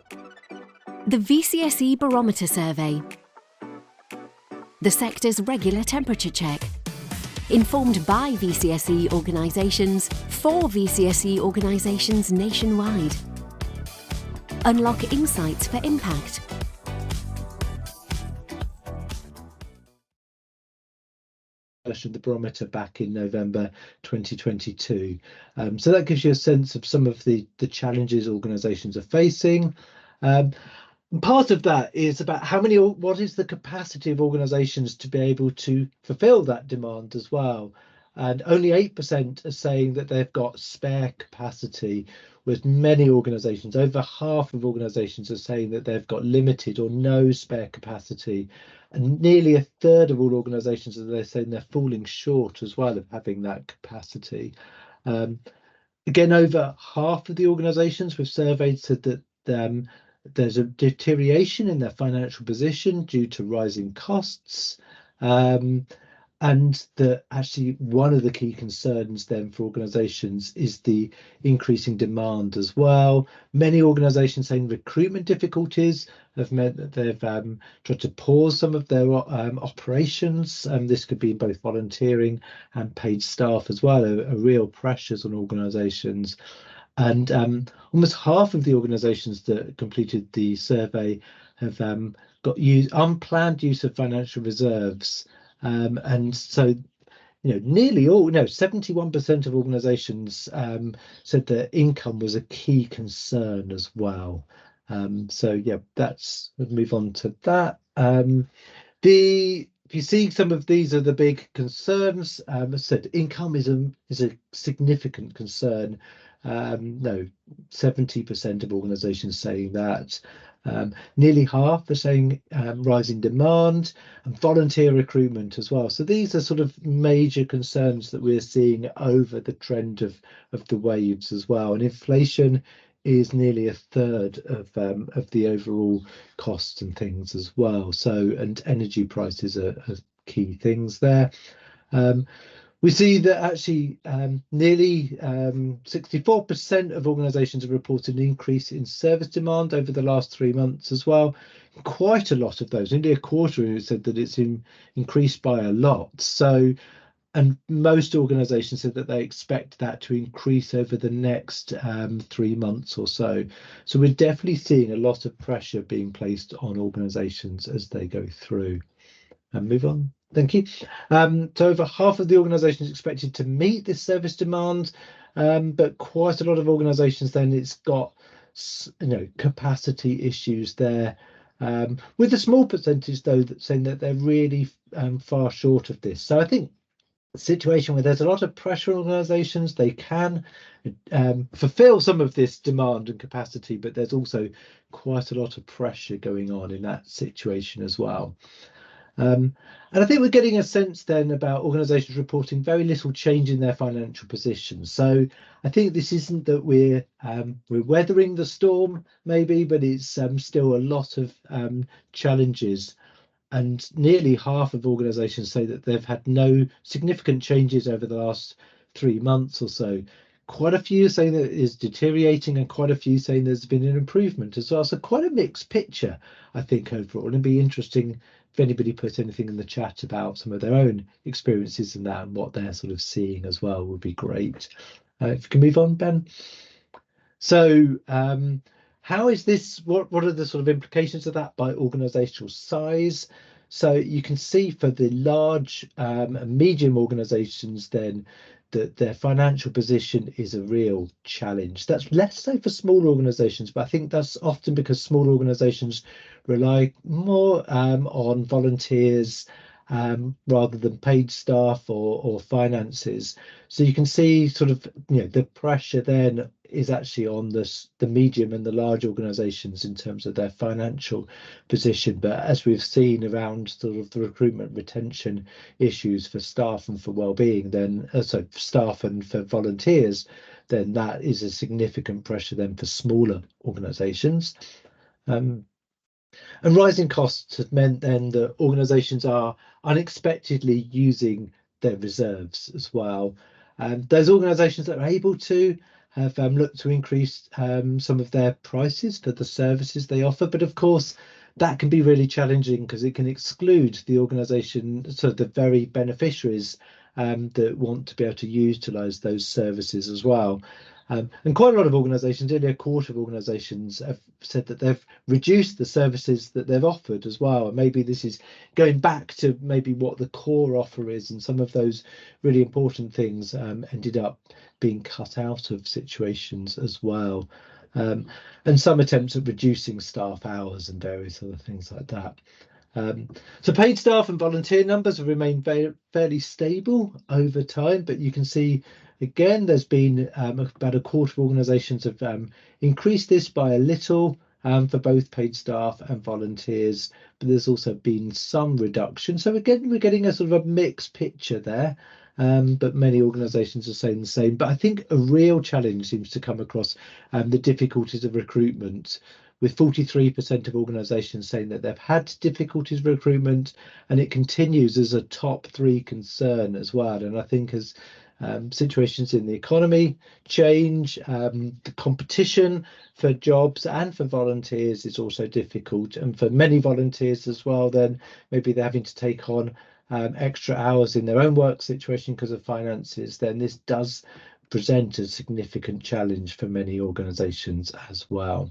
The VCSE Barometer Survey. The sector's regular temperature check. Informed by VCSE organisations for VCSE organisations nationwide. Unlock insights for impact. Of the barometer back in November 2022. So that gives you a sense of some of the challenges organisations are facing. Part of that is about what is the capacity of organisations to be able to fulfil that demand as well. And only 8% are saying that they've got spare capacity, with many organisations, over half of organisations are saying that they've got limited or no spare capacity. And nearly a third of all organisations are saying they're falling short as well of having that capacity. Again, over half of the organisations we've surveyed said that there's a deterioration in their financial position due to rising costs. And that actually one of the key concerns then for organisations is the increasing demand as well. Many organisations saying recruitment difficulties have meant that they've tried to pause some of their operations. This could be in both volunteering and paid staff as well, are real pressures on organisations. And almost half of the organisations that completed the survey have got unplanned use of financial reserves. And so, nearly all, 71% of organisations said that income was a key concern as well. So yeah, we'll move on to that. If you see some of these are the big concerns, as I said, income is a significant concern. 70% of organisations saying that. Nearly half are saying rising demand and volunteer recruitment as well. So these are sort of major concerns that we're seeing over the trend of the waves as well. And inflation is nearly a third of the overall costs and things as well. So, and energy prices are key things there. We see that actually nearly 64% of organisations have reported an increase in service demand over the last 3 months as well. Quite a lot of those, nearly a quarter, who said that it's increased by a lot. So, and most organisations said that they expect that to increase over the next 3 months or so. So we're definitely seeing a lot of pressure being placed on organisations as they go through. And move on. Thank you. So over half of the organisations expected to meet this service demand, but quite a lot of organisations then it's got capacity issues there, with a small percentage though that's saying that they're really far short of this. So I think a situation where there's a lot of pressure on organisations, they can fulfil some of this demand and capacity, but there's also quite a lot of pressure going on in that situation as well. And I think we're getting a sense then about organisations reporting very little change in their financial position. So I think this isn't that we're weathering the storm maybe, but it's still a lot of challenges. And nearly half of organisations say that they've had no significant changes over the last 3 months or so. Quite a few saying that it is deteriorating, and quite a few saying there's been an improvement as well. So quite a mixed picture, I think, overall. And it'd be interesting if anybody put anything in the chat about some of their own experiences in that and what they're sort of seeing as well would be great. If you can move on, Ben. So how is this, what are the sort of implications of that by organisational size? So you can see for the large and medium organisations then that their financial position is a real challenge. That's less so for small organisations, but I think that's often because small organisations rely more on volunteers rather than paid staff or finances. So you can see sort of the pressure then is actually on the medium and the large organisations in terms of their financial position. But as we've seen around sort of the recruitment retention issues for staff and for well-being, then so for staff and for volunteers, then that is a significant pressure then for smaller organisations. And rising costs have meant then that organisations are unexpectedly using their reserves as well. Those organisations that are able to have looked to increase some of their prices for the services they offer. But of course, that can be really challenging because it can exclude the organisation, so the very beneficiaries that want to be able to utilise those services as well. And quite a lot of organisations, nearly a quarter of organisations, have said that they've reduced the services that they've offered as well. And maybe this is going back to maybe what the core offer is, and some of those really important things ended up being cut out of situations as well. And some attempts at reducing staff hours and various other things like that. So paid staff and volunteer numbers have remained fairly stable over time, but you can see again there's been about a quarter of organisations have increased this by a little for both paid staff and volunteers, but there's also been some reduction. So again, we're getting a sort of a mixed picture there. But many organisations are saying the same. But I think a real challenge seems to come across the difficulties of recruitment, with 43% of organisations saying that they've had difficulties with recruitment, and it continues as a top 3 concern as well. And I think as situations in the economy change, the competition for jobs and for volunteers is also difficult. And for many volunteers as well, then maybe they're having to take on extra hours in their own work situation because of finances, then this does present a significant challenge for many organisations as well.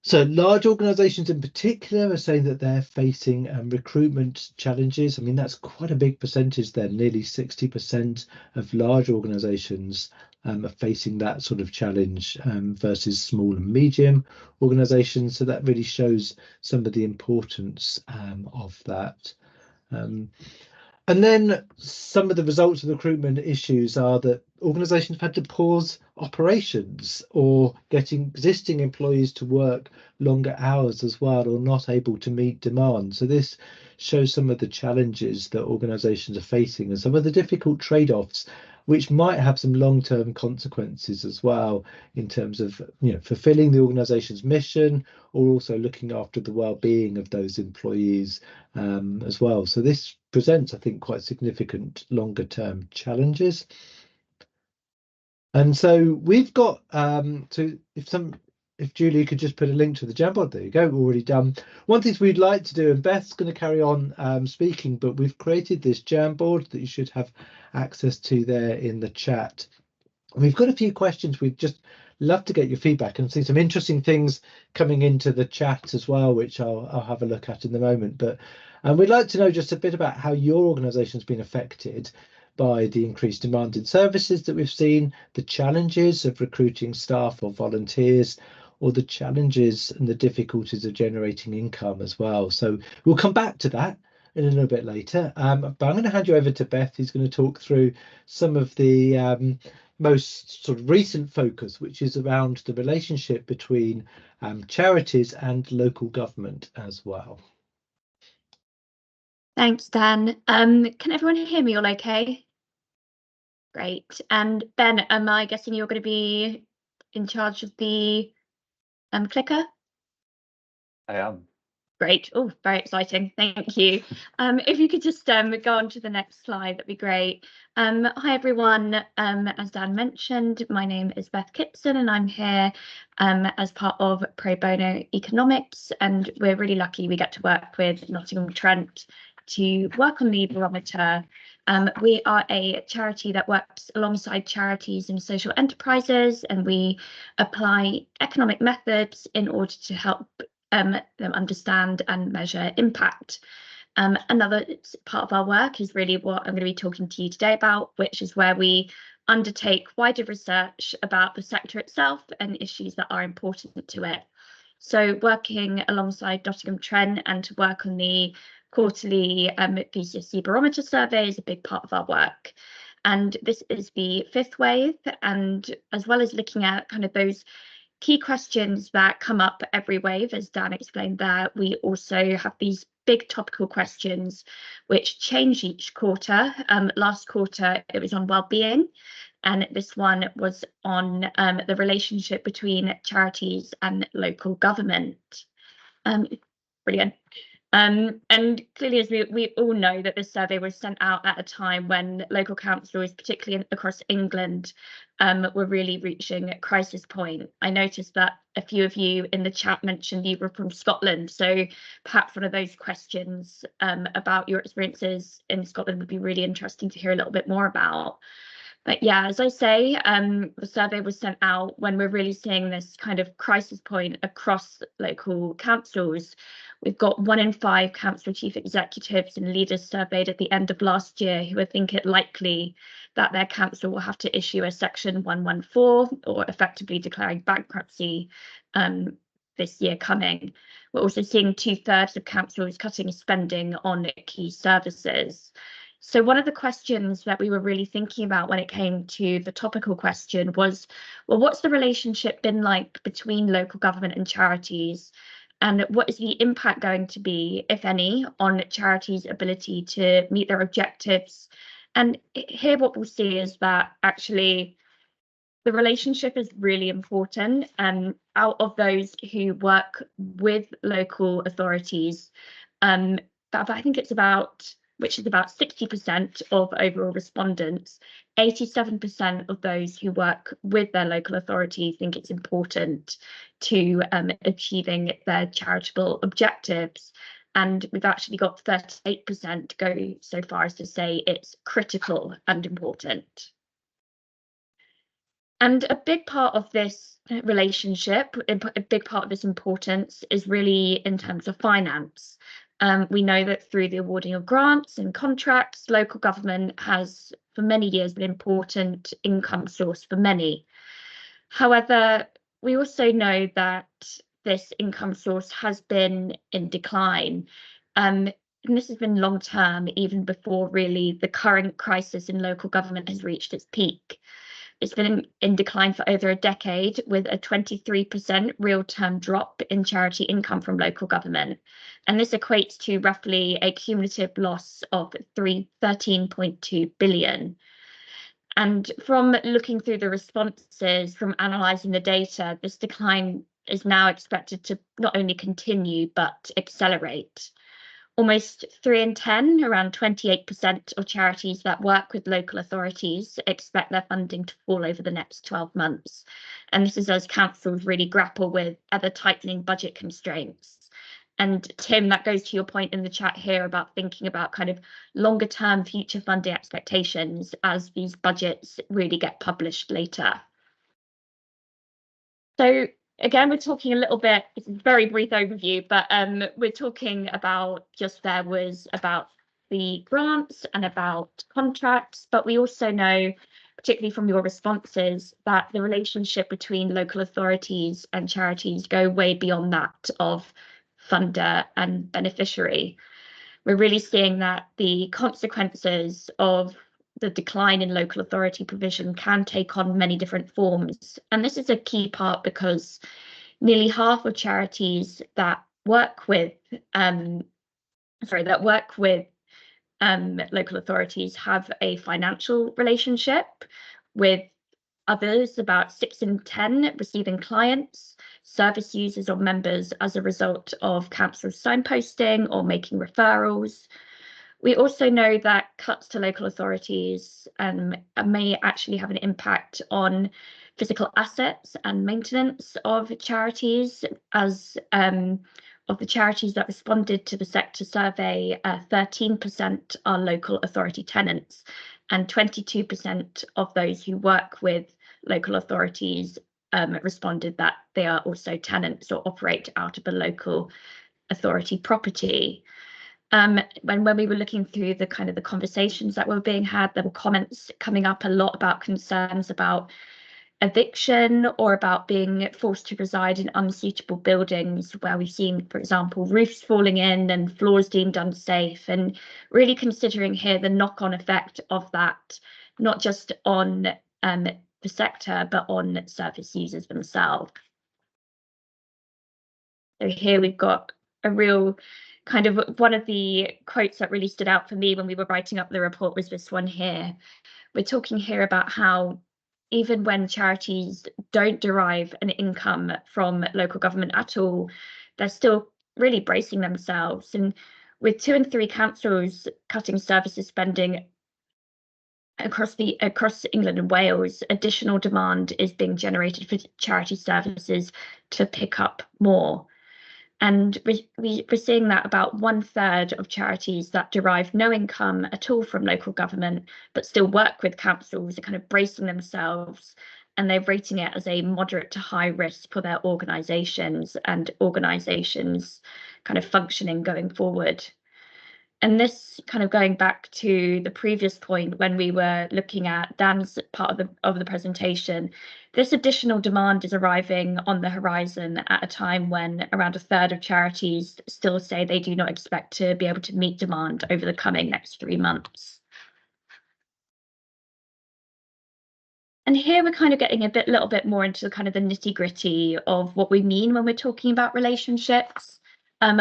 So large organisations in particular are saying that they're facing recruitment challenges. I mean, that's quite a big percentage there. Nearly 60% of large organisations are facing that sort of challenge versus small and medium organisations. So that really shows some of the importance of that. And then some of the results of the recruitment issues are that organisations have had to pause operations or getting existing employees to work longer hours as well, or not able to meet demand. So this shows some of the challenges that organisations are facing and some of the difficult trade-offs, which might have some long-term consequences as well in terms of fulfilling the organisation's mission, or also looking after the well-being of those employees as well. So this presents, I think, quite significant longer-term challenges. And so we've got if Julie could just put a link to the Jamboard, there you go, already done. One thing we'd like to do, and Beth's going to carry on speaking, but we've created this Jamboard that you should have access to there in the chat. And we've got a few questions. We'd just love to get your feedback and see some interesting things coming into the chat as well, which I'll have a look at in the moment. But we'd like to know just a bit about how your organisation's been affected by the increased demand in services that we've seen, the challenges of recruiting staff or volunteers, or the challenges and the difficulties of generating income as well. So we'll come back to that in a little bit later. But I'm going to hand you over to Beth, who's going to talk through some of the most sort of recent focus, which is around the relationship between charities and local government as well. Thanks, Dan. Can everyone hear me all okay? Great. And Ben, am I guessing you're going to be in charge of the clicker? I am. Great. Oh, very exciting. Thank you. If you could just go on to the next slide, that'd be great. Hi, everyone. As Dan mentioned, my name is Beth Kipson, and I'm here as part of Pro Bono Economics. And we're really lucky we get to work with Nottingham Trent to work on the barometer. We are a charity that works alongside charities and social enterprises, and we apply economic methods in order to help them understand and measure impact. Another part of our work is really what I'm going to be talking to you today about, which is where we undertake wider research about the sector itself and issues that are important to it. So working alongside Nottingham Trent and to work on the quarterly VCSE barometer survey is a big part of our work. And this is the 5th wave, and as well as looking at kind of those key questions that come up every wave, as Dan explained there, we also have these big topical questions which change each quarter. Last quarter it was on well-being, and this one was on the relationship between charities and local government. Brilliant. And clearly, as we all know, that this survey was sent out at a time when local councils, particularly across England, were really reaching a crisis point. I noticed that a few of you in the chat mentioned you were from Scotland, so perhaps one of those questions about your experiences in Scotland would be really interesting to hear a little bit more about. But yeah, as I say, the survey was sent out when we're really seeing this kind of crisis point across local councils. We've got 1 in 5 council chief executives and leaders surveyed at the end of last year who think it likely that their council will have to issue a Section 114 or effectively declaring bankruptcy this year coming. We're also seeing 2/3 of councils cutting spending on key services. So one of the questions that we were really thinking about when it came to the topical question was, well, what's the relationship been like between local government and charities? And what is the impact going to be, if any, on charities' ability to meet their objectives? And here what we'll see is that actually the relationship is really important. And out of those who work with local authorities, but I think it's about, which is about 60% of overall respondents, 87% of those who work with their local authority think it's important to achieving their charitable objectives. And we've actually got 38% go so far as to say it's critical and important. And a big part of this relationship, a big part of this importance is really in terms of finance. We know that through the awarding of grants and contracts, local government has for many years been an important income source for many. However, we also know that this income source has been in decline. And this has been long term, even before really the current crisis in local government has reached its peak. It's been in decline for over a decade, with a 23% real-term drop in charity income from local government. And this equates to roughly a cumulative loss of 13.2 billion. And from looking through the responses, from analysing the data, this decline is now expected to not only continue, but accelerate. Almost 3 in 10, around 28% of charities that work with local authorities expect their funding to fall over the next 12 months. And this is as councils really grapple with ever tightening budget constraints. And Tim, that goes to your point in the chat here about thinking about kind of longer term future funding expectations as these budgets really get published later. So again, we're talking a little bit, it's a very brief overview, but we're talking about just there was about the grants and about contracts, but we also know, particularly from your responses, that the relationship between local authorities and charities go way beyond that of funder and beneficiary. We're really seeing that the consequences of the decline in local authority provision can take on many different forms. And this is a key part because nearly half of charities that work with local authorities have a financial relationship with others. About 6 in 10 receiving clients, service users or members as a result of council signposting or making referrals. We also know that cuts to local authorities may actually have an impact on physical assets and maintenance of charities. As of the charities that responded to the sector survey, 13% are local authority tenants, and 22% of those who work with local authorities responded that they are also tenants or operate out of a local authority property. When we were looking through the kind of the conversations that were being had, there were comments coming up a lot about concerns about eviction or about being forced to reside in unsuitable buildings where we've seen, for example, roofs falling in and floors deemed unsafe, and really considering here the knock-on effect of that, not just on the sector, but on service users themselves. So here we've got a real kind of one of the quotes that really stood out for me when we were writing up the report was this one here. We're talking here about how even when charities don't derive an income from local government at all, they're still really bracing themselves. And with 2 and 3 councils cutting services spending across England and Wales, additional demand is being generated for charity services to pick up more. And we're seeing that about 1/3 of charities that derive no income at all from local government, but still work with councils, are kind of bracing themselves, and they're rating it as a moderate to high risk for their organisations and organisations kind of functioning going forward. And this kind of going back to the previous point when we were looking at Dan's part of the presentation, this additional demand is arriving on the horizon at a time when around 1/3 of charities still say they do not expect to be able to meet demand over the coming next 3 months. And here we're kind of getting a little bit more into the kind of the nitty-gritty of what we mean when we're talking about relationships.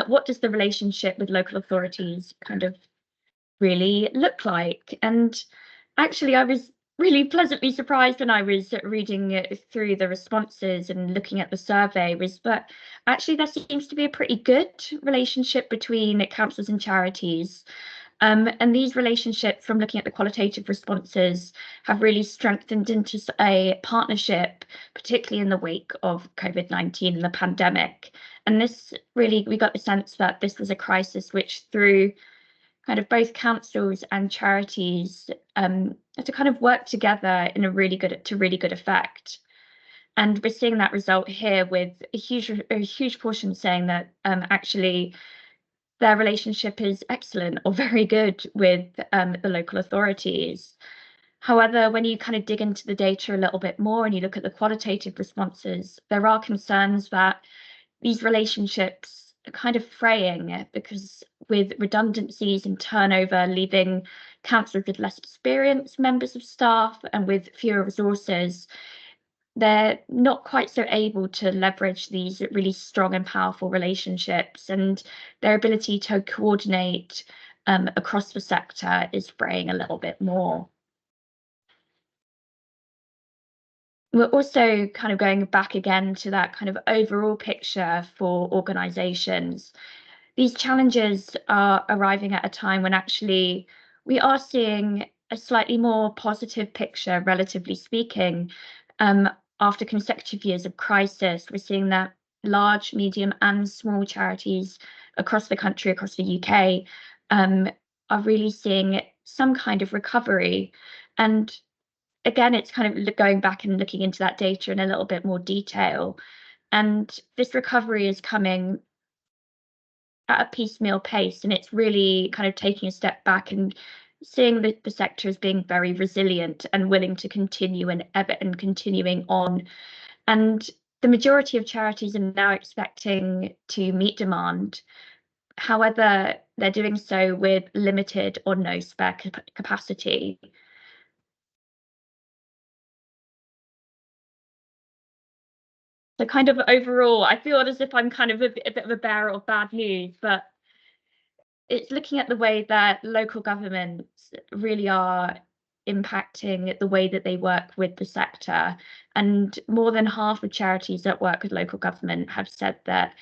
What does the relationship with local authorities kind of really look like? And actually, I was really pleasantly surprised when I was reading through the responses and looking at the survey, was that actually there seems to be a pretty good relationship between councils and charities. And these relationships, from looking at the qualitative responses, have really strengthened into a partnership, particularly in the wake of COVID-19 and the pandemic. And this really, we got the sense that this was a crisis which threw kind of both councils and charities to kind of work together in a really good effect. And we're seeing that result here with a huge portion saying that actually their relationship is excellent or very good with the local authorities. However, when you kind of dig into the data a little bit more and you look at the qualitative responses, there are concerns that these relationships are kind of fraying, because with redundancies and turnover leaving councils with less experienced members of staff and with fewer resources, they're not quite so able to leverage these really strong and powerful relationships, and their ability to coordinate across the sector is fraying a little bit more. We're also kind of going back again to that kind of overall picture for organisations. These challenges are arriving at a time when actually we are seeing a slightly more positive picture, relatively speaking. After consecutive years of crisis, we're seeing that large, medium and small charities across the country, across the UK, are really seeing some kind of recovery. And again, it's kind of going back and looking into that data in a little bit more detail. And this recovery is coming at a piecemeal pace, and it's really kind of taking a step back and seeing the sector as being very resilient and willing to continue and continuing on. And the majority of charities are now expecting to meet demand. However, they're doing so with limited or no spare capacity. So kind of overall, I feel as if I'm kind of a bit of a bearer of bad news, but it's looking at the way that local governments really are impacting the way that they work with the sector. And more than half of charities that work with local government have said that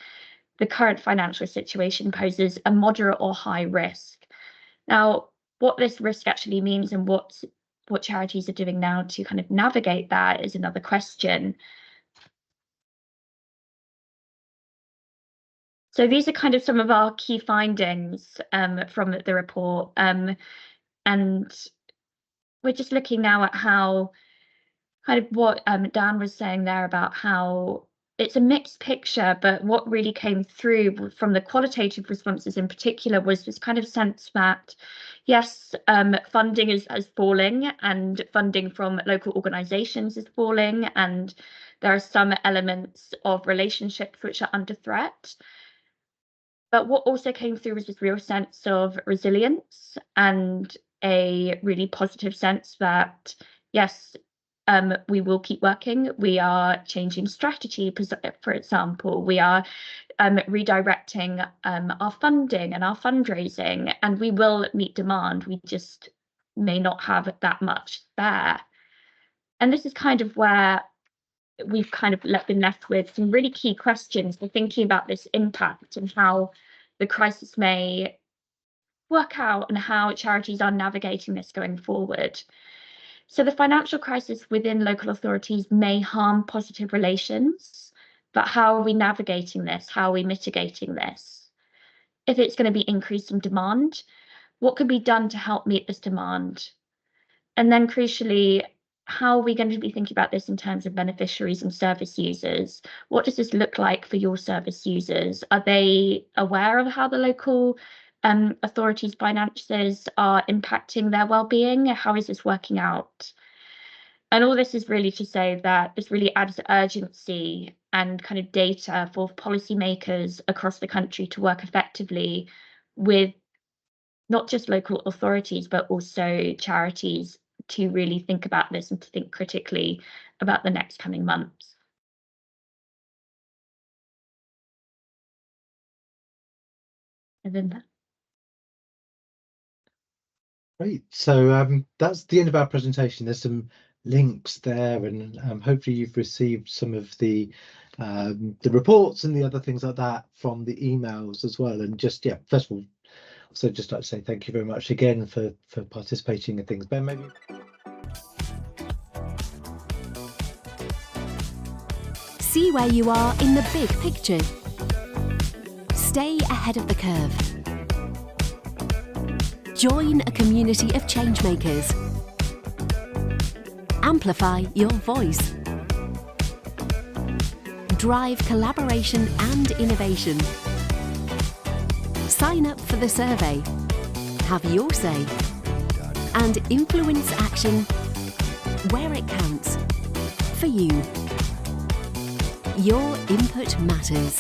the current financial situation poses a moderate or high risk. Now, what this risk actually means and what charities are doing now to kind of navigate that is another question. So these are kind of some of our key findings from the report. And we're just looking now at how kind of what Dan was saying there about how it's a mixed picture, but what really came through from the qualitative responses in particular was this kind of sense that, yes, funding is falling, and funding from local organisations is falling, and there are some elements of relationships which are under threat. But what also came through was this real sense of resilience and a really positive sense that, yes, we will keep working. We are changing strategy, for example. We are redirecting our funding and our fundraising, and we will meet demand. We just may not have that much there. And this is kind of where we've kind of been left with some really key questions for thinking about this impact and how the crisis may work out and how charities are navigating this going forward. So the financial crisis within local authorities may harm positive relations, but how are we navigating this? How are we mitigating this? If it's going to be increasing demand, what can be done to help meet this demand? And then crucially, how are we going to be thinking about this in terms of beneficiaries and service users? What does this look like for your service users? Are they aware of how the local authorities' finances are impacting their well-being? How is this working out? And all this is really to say that this really adds urgency and kind of data for policymakers across the country to work effectively with not just local authorities, but also charities to really think about this and to think critically about the next coming months. And then that. Great. So that's the end of our presentation. There's some links there, and hopefully you've received some of the reports and the other things like that from the emails as well. And just, yeah, first of all, so just like to say thank you very much again for participating in things. Ben, maybe. See where you are in the big picture. Stay ahead of the curve. Join a community of changemakers. Amplify your voice. Drive collaboration and innovation. Sign up for the survey. Have your say. And influence action where it counts. For you. Your input matters.